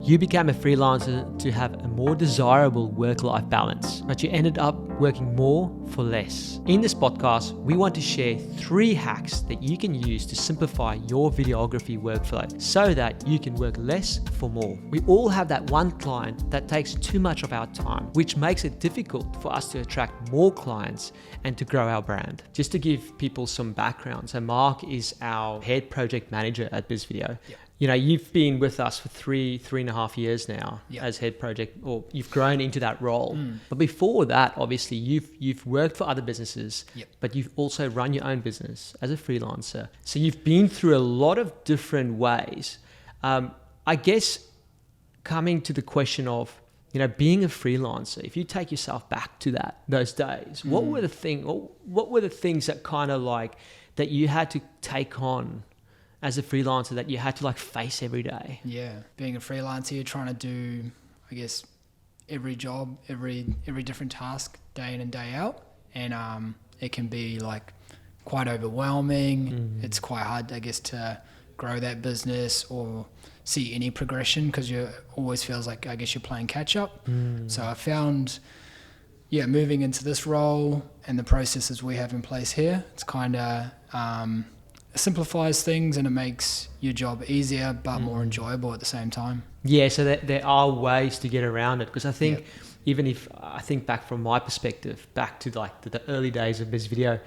You became a freelancer to have a more desirable work-life balance, but you ended up working more for less. In this podcast, we want to share 3 hacks that you can use to simplify your videography workflow so that you can work less for more. We all have that one client that takes too much of our time, which makes it difficult for us to attract more clients and to grow our brand. Just to give people some background, so Mark is our head project manager at BizVideo. Yep. You know, you've been with us for three and a half years now. Yep. As head project, or you've grown into that role. But before that, obviously, you've worked for other businesses, Yep. but you've also run your own business as a freelancer. So you've been through a lot of different ways. I guess coming to the question of, you know, being a freelancer, if you take yourself back to those days, what were the things that kind of like that you had to take on as a freelancer that you had to like face every day? Yeah, being a freelancer, you're trying to do, I guess, every job, every different task, day in and day out, and it can be like quite overwhelming. It's quite hard, I guess, to grow that business or see any progression because you always feels like, I guess, you're playing catch up. So I found, moving into this role and the processes we have in place here, it's kind of simplifies things and it makes your job easier but more enjoyable at the same time. Yeah, so there are ways to get around it, because I think even if I think back from my perspective, back to like the early days of BizVideo,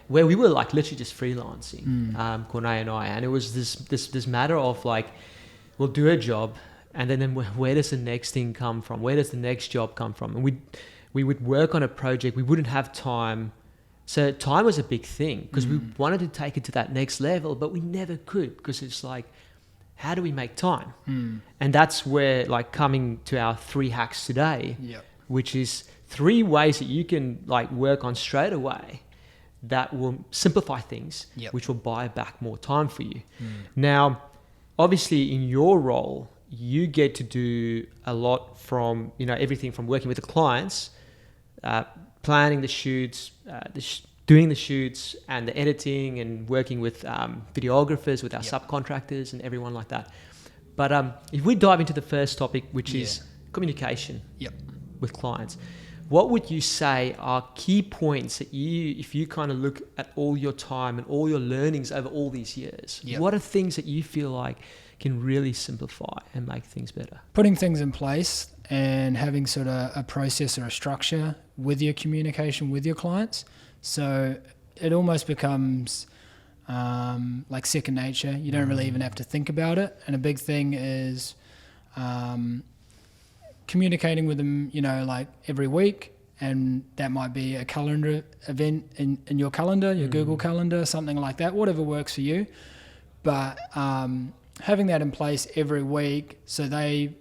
where we were like literally just freelancing, Cornay and I, and it was this matter of like, we'll do a job and then where does the next thing come from? Where does the next job come from? And we would work on a project, we wouldn't have time. So time was a big thing because we wanted to take it to that next level, but we never could because it's like, how do we make time? And that's where like coming to our 3 hacks today, which is 3 ways that you can like work on straight away that will simplify things, which will buy back more time for you. Now, obviously in your role, you get to do a lot from, you know, everything from working with the clients, planning the shoots, doing the shoots and the editing and working with videographers, with our subcontractors and everyone like that. But if we dive into the first topic, which is communication with clients, what would you say are key points that if you kind of look at all your time and all your learnings over all these years, what are things that you feel like can really simplify and make things better? Putting things in place and having sort of a process or a structure with your communication with your clients. So it almost becomes like second nature. You don't really even have to think about it. And a big thing is communicating with them, you know, like every week. And that might be a calendar event in your calendar, your Google Calendar, something like that, whatever works for you. But having that in place every week so they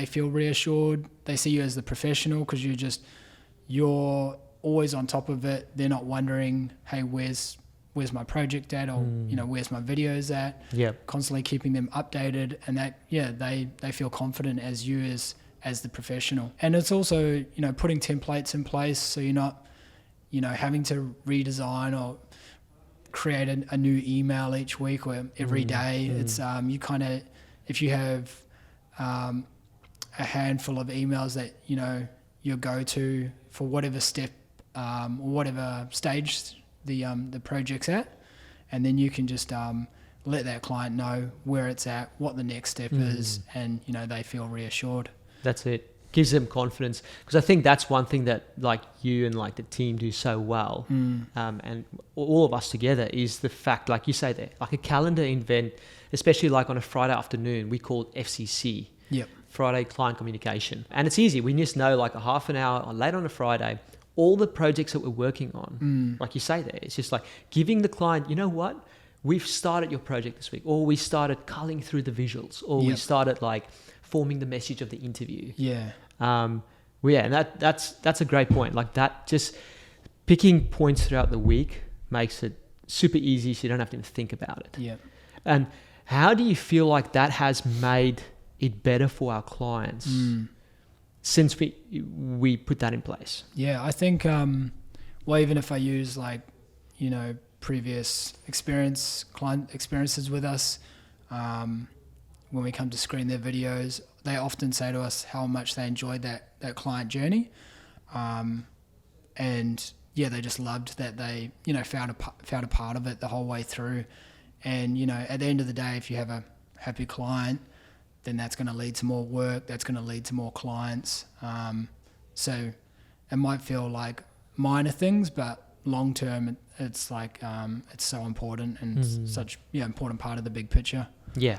feel reassured, they see you as the professional because you're always on top of it. They're not wondering, hey, where's my project at, or where's my videos at. Constantly keeping them updated, and that they feel confident as you as the professional. And it's also, you know, putting templates in place so you're not, you know, having to redesign or create a new email each week or every day. It's you kind of, if you have a handful of emails that, you know, your go-to for whatever step or whatever stage the project's at, and then you can just let that client know where it's at, what the next step is, and, you know, they feel reassured. That's it. Gives them confidence, because I think that's one thing that like you and like the team do so well, and all of us together, is the fact, like you say there, like a calendar event, especially like on a Friday afternoon, we call it FCC, Friday Client Communication, and it's easy. We just know like a half an hour or late on a Friday, all the projects that we're working on, like you say there, it's just like giving the client, you know what, we've started your project this week, or we started culling through the visuals, or we started like forming the message of the interview. And that's a great point. Like that, just picking points throughout the week makes it super easy, so you don't have to even think about it. And how do you feel like that has made it better for our clients since we put that in place? I think well, even if I use like, you know, previous client experiences with us, when we come to screen their videos, they often say to us how much they enjoyed that client journey. And yeah, they just loved that they, you know, found a part of it the whole way through. And, you know, at the end of the day, if you have a happy client, then that's going to lead to more work. That's going to lead to more clients. So it might feel like minor things, but long term, it's like, it's so important and such, important part of the big picture. Yeah.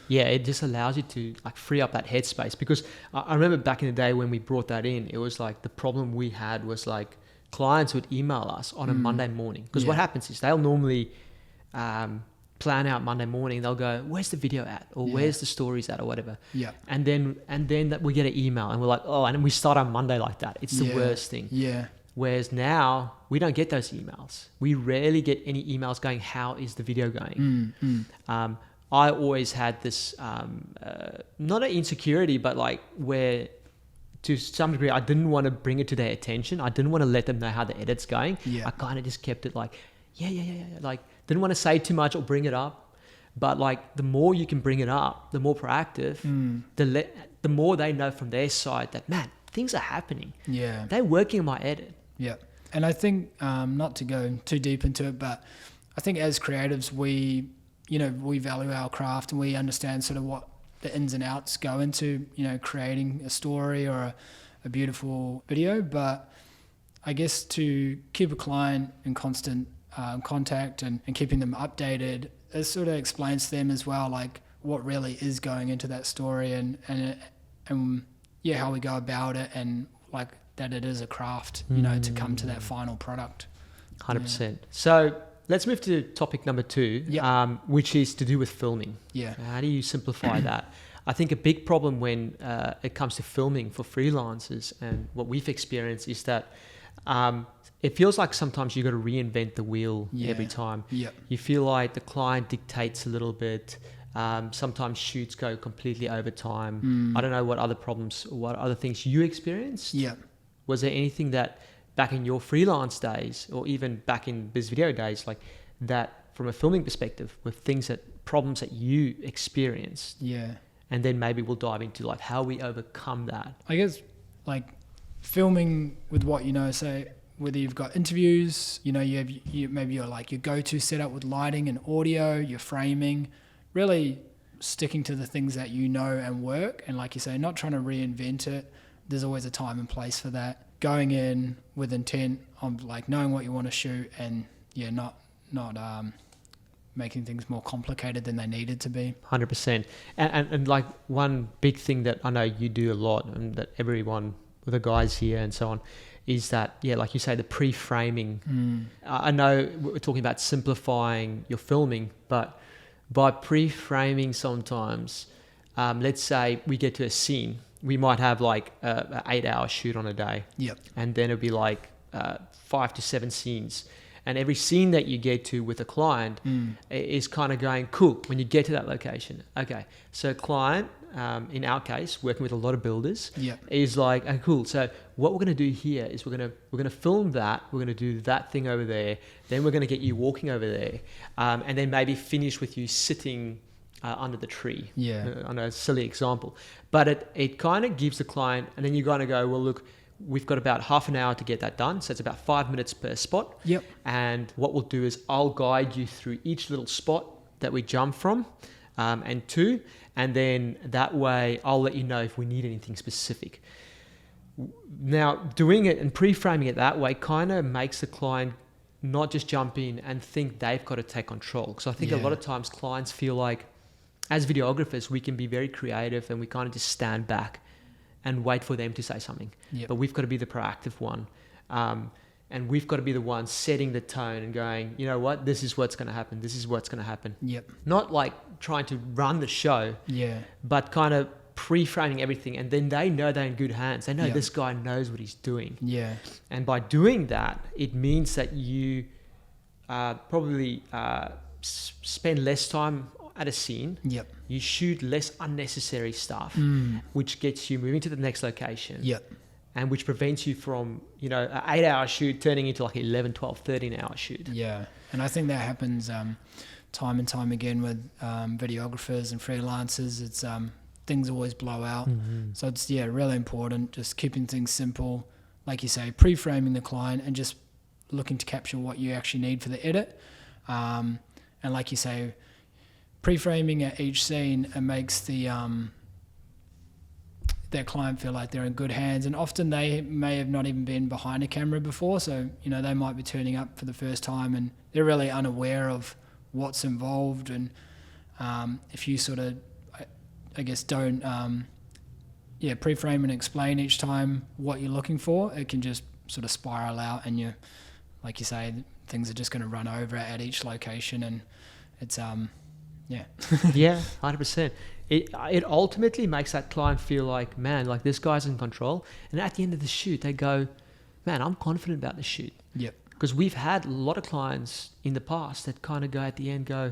Yeah, it just allows you to like free up that headspace, because I remember back in the day when we brought that in, it was like the problem we had was like clients would email us on a Monday morning, because what happens is they'll normally plan out Monday morning. They'll go, "Where's the video at?" or "Where's the stories at?" or whatever. Yeah. And then that we get an email and we're like, "Oh," and then we start our Monday like that. It's the worst thing. Yeah. Whereas now we don't get those emails. We rarely get any emails going, "How is the video going?" I always had this, not an insecurity, but like where to some degree, I didn't want to bring it to their attention. I didn't want to let them know how the edit's going. Yeah. I kind of just kept it like, like didn't want to say too much or bring it up. But like the more you can bring it up, the more proactive, the more they know from their side that, man, things are happening. Yeah. They're working on my edit. Yeah. And I think, not to go too deep into it, but I think as creatives, we value our craft and we understand sort of what the ins and outs go into, creating a story or a beautiful video. But I guess to keep a client in constant contact and keeping them updated, it sort of explains to them as well, like what really is going into that story and how we go about it, and like that it is a craft, to come to that final product. 100%. Yeah. So let's move to topic number 2, which is to do with filming. Yeah. How do you simplify that? I think a big problem when it comes to filming for freelancers, and what we've experienced, is that it feels like sometimes you got to reinvent the wheel every time. Yeah. You feel like the client dictates a little bit. Sometimes shoots go completely over time. I don't know what other things you experienced. Yeah. Was there anything that back in your freelance days, or even back in biz video days, like that from a filming perspective, with problems that you experienced? Yeah. And then maybe we'll dive into like how we overcome that. I guess like filming with what say whether you've got interviews, you have maybe your like your go-to setup with lighting and audio, your framing, really sticking to the things that and work, and like you say, not trying to reinvent it. There's always a time and place for that. Going in with intent on like knowing what you want to shoot, and not making things more complicated than they needed to be. 100%. And like one big thing that I know you do a lot, and that everyone with the guys here and so on, is that, like you say, the pre-framing. I know we're talking about simplifying your filming, but by pre-framing sometimes, let's say we get to a scene, we might have like an 8-hour shoot on a day. Yep. And then it'll be like 5 to 7 scenes. And every scene that you get to with a client is kind of going, cool, when you get to that location. Okay, so client, in our case, working with a lot of builders, is like, oh, cool. So what we're going to do here is we're going to film that. We're going to do that thing over there. Then we're going to get you walking over there, and then maybe finish with you sitting under the tree. Yeah, on a silly example, but it kind of gives the client, and then you're going to go, well, look, we've got about half an hour to get that done. So it's about 5 minutes per spot. Yep. And what we'll do is I'll guide you through each little spot that we jump from and to. And then that way I'll let you know if we need anything specific. Now, doing it and pre-framing it that way kind of makes the client not just jump in and think they've got to take control. Because I think a lot of times clients feel like, as videographers, we can be very creative and we kind of just stand back and wait for them to say something. Yep. But we've got to be the proactive one. And we've got to be the one setting the tone and going, you know what, this is what's going to happen. This is what's going to happen. Yep. Not like trying to run the show, but kind of pre-framing everything. And then they know they're in good hands. They know this guy knows what he's doing. Yeah. And by doing that, it means that you probably spend less time at a scene. Yep. You shoot less unnecessary stuff, which gets you moving to the next location. Yep. And which prevents you from, an 8-hour shoot turning into like 11, 12, 13-hour shoot. Yeah. And I think that happens time and time again with videographers and freelancers. It's things always blow out. So it's really important, just keeping things simple, like you say, pre-framing the client and just looking to capture what you actually need for the edit. And like you say, pre-framing at each scene, it makes their client feel like they're in good hands, and often they may have not even been behind a camera before, so they might be turning up for the first time and they're really unaware of what's involved. And if you sort of, I guess, don't pre-frame and explain each time what you're looking for, it can just sort of spiral out, and you, like you say, things are just going to run over at each location, and it's yeah 100%. It ultimately makes that client feel like, man, like this guy's in control. And at the end of the shoot, they go, man, I'm confident about the shoot. Yep. Because we've had a lot of clients in the past that kind of go at the end, go,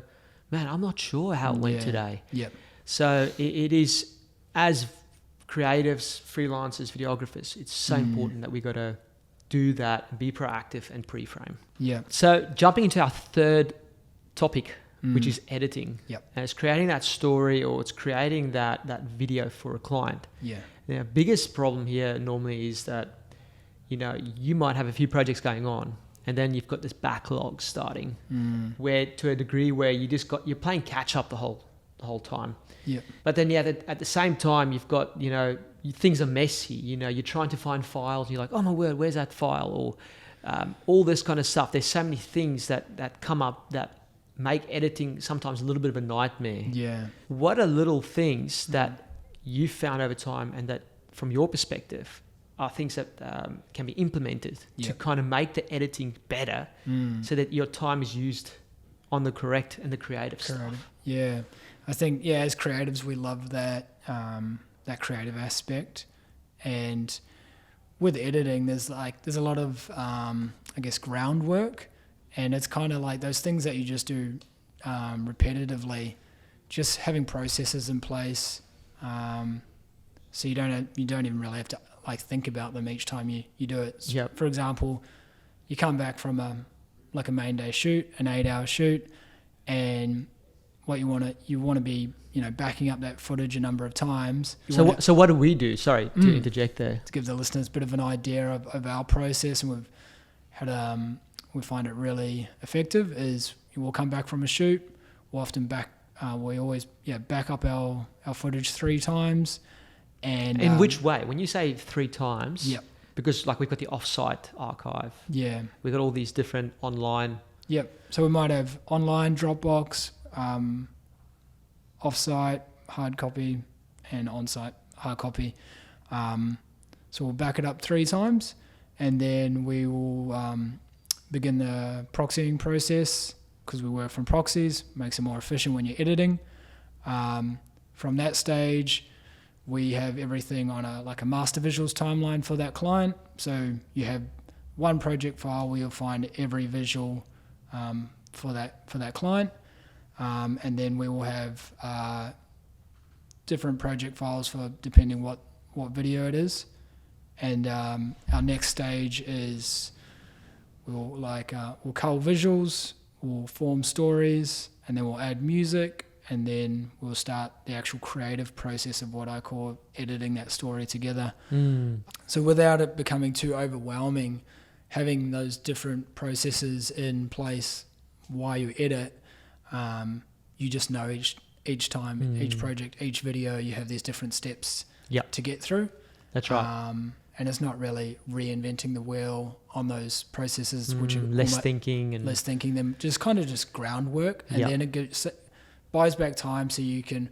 man, I'm not sure how it went today. Yep. So it is, as creatives, freelancers, videographers, it's so important that we got to do that, be proactive and pre-frame. Yeah. So jumping into our third topic, which is editing. Yep. And it's creating that story, or it's creating that video for a client. Yeah. Now, biggest problem here normally is that, you might have a few projects going on, and then you've got this backlog starting, where to a degree where you're playing catch up the whole time. Yeah. But then at the same time, you've got, things are messy. You're trying to find files. And you're like, oh my word, where's that file? Or all this kind of stuff. There's so many things that come up that make editing sometimes a little bit of a nightmare. Yeah. What are little things that you found over time, and that from your perspective are things that can be implemented to kind of make the editing better, so that your time is used on the correct and the creative stuff? Yeah. I think, as creatives, we love that creative aspect. And with editing, there's a lot of, I guess, groundwork. And it's kind of like those things that you just do repetitively, just having processes in place, so you don't even really have to think about them each time you do it. Yep. For example, you come back from a main day shoot, an 8-hour shoot, and what you want to be backing up that footage a number of times. So what do we do? Sorry to interject there. To give the listeners a bit of an idea of our process, and we've had we find it really effective, is we'll come back from a shoot. We'll often we always back up our footage 3 times. And in which way? When you say 3 times, yep. Because we've got the offsite archive. Yeah. We've got all these different online. Yep. So we might have online, Dropbox, offsite, hard copy, and onsite, hard copy. So we'll back it up 3 times, and then we will begin the proxying process, because we work from proxies, makes it more efficient when you're editing. From that stage, we have everything on a master visuals timeline for that client. So you have one project file where you'll find every visual for that client, and then we will have different project files for depending what video it is. And our next stage is we'll cull visuals, we'll form stories, and then we'll add music, and then we'll start the actual creative process of what I call editing that story together. So without it becoming too overwhelming, having those different processes in place while you edit, you just know each time, each project, each video, you have these different steps to get through. That's right. And it's not really reinventing the wheel on those processes, which are less thinking them, just kind of just groundwork, and then it buys back time, so you can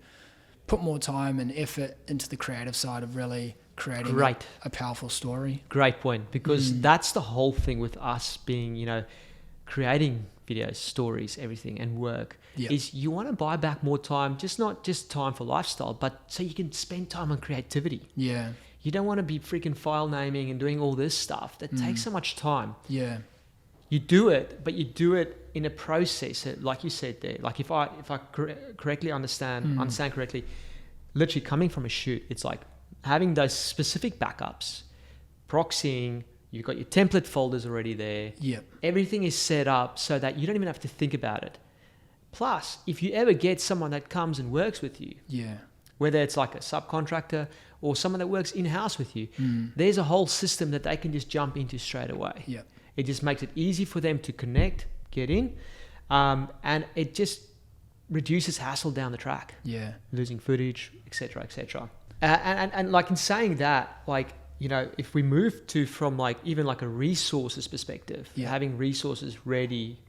put more time and effort into the creative side of really creating a powerful story. Great point, because that's the whole thing with us being, creating videos, stories, everything, and work, is you want to buy back more time, not just time for lifestyle, but so you can spend time on creativity. Yeah. You don't want to be freaking file naming and doing all this stuff. That takes so much time. Yeah. You do it, but you do it in a process, like you said there. Like if I correctly understand correctly, literally coming from a shoot, it's like having those specific backups, proxying, you've got your template folders already there. Yep. Everything is set up so that you don't even have to think about it. Plus, if you ever get someone that comes and works with you, whether it's like a subcontractor or someone that works in-house with you, there's a whole system that they can just jump into straight away. Yeah. It just makes it easy for them to connect, get in, and it just reduces hassle down the track. Yeah. Losing footage, etc., etc. And like in saying that, like, you know, if we move to from like even like a resources perspective, having resources ready,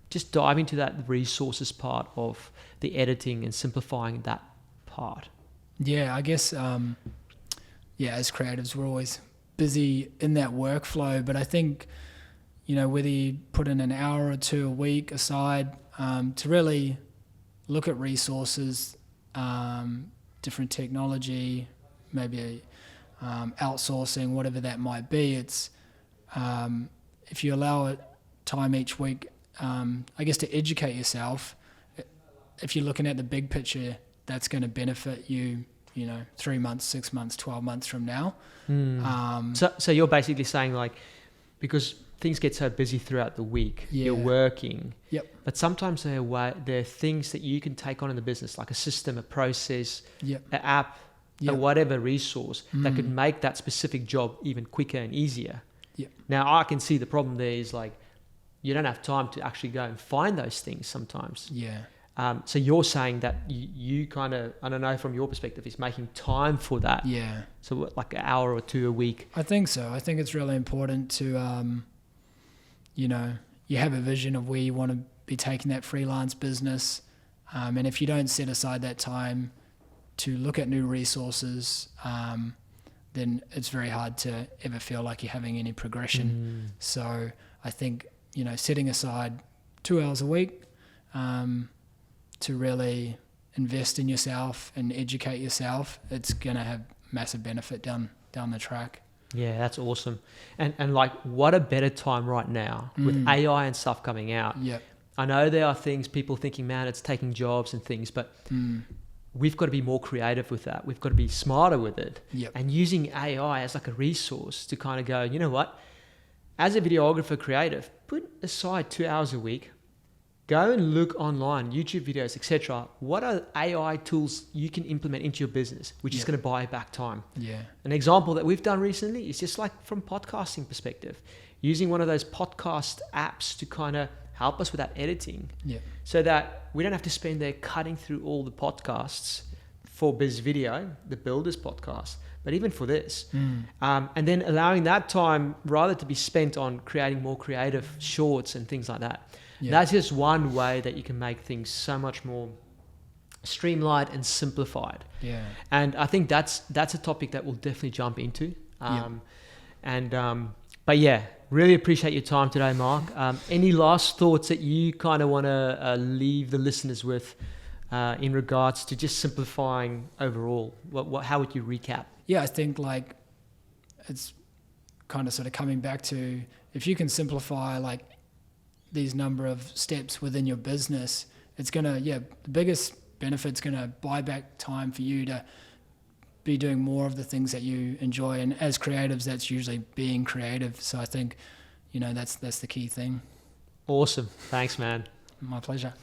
just dive into that resources part of the editing and simplifying that part. Yeah, I guess, as creatives, we're always busy in that workflow, but I think, you know, whether you put in an hour or two a week aside to really look at resources, different technology, maybe outsourcing, whatever that might be, it's if you allow it time each week, I guess to educate yourself, if you're looking at the big picture, that's going to benefit you, you know, 3 months, 6 months, 12 months from now. So you're basically saying, like, because things get so busy throughout the week, you're working, but sometimes there are things that you can take on in the business, like a system, a process, an app, or whatever resource that could make that specific job even quicker and easier. Now, I can see the problem there is, like, you don't have time to actually go and find those things sometimes. So you're saying that you kind of, I don't know, from your perspective, is making time for that. So what, like an hour or two a week? I think so. I think it's really important to, you know, you have a vision of where you want to be taking that freelance business. And if you don't set aside that time to look at new resources, then it's very hard to ever feel like you're having any progression. So I think, you know, setting aside 2 hours a week to really invest in yourself and educate yourself, it's going to have massive benefit down the track. Yeah, that's awesome. And like, what a better time right now with AI and stuff coming out. I know there are things, people thinking, man, it's taking jobs and things, but we've got to be more creative with that. We've got to be smarter with it. And using AI as like a resource to kind of go, you know what, as a videographer creative, put aside 2 hours a week, go and look online, YouTube videos, etc. What are AI tools you can implement into your business, which is going to buy back time? An example that we've done recently is just like from podcasting perspective, using one of those podcast apps to kind of help us with that editing, so that we don't have to spend there cutting through all the podcasts for Biz Video, the Builders podcast, but even for this. And then allowing that time rather to be spent on creating more creative shorts and things like that. That's just one way that you can make things so much more streamlined and simplified. And I think that's a topic that we'll definitely jump into. But yeah, really appreciate your time today, Mark. Any last thoughts that you kind of want to leave the listeners with in regards to just simplifying overall? How would you recap? I think, like, it's kind of sort of coming back to, if you can simplify like these number of steps within your business, it's going to, the biggest benefit's going to buy back time for you to be doing more of the things that you enjoy. And as creatives, that's usually being creative. So I think, you know, that's the key thing. Awesome. Thanks, man. My pleasure.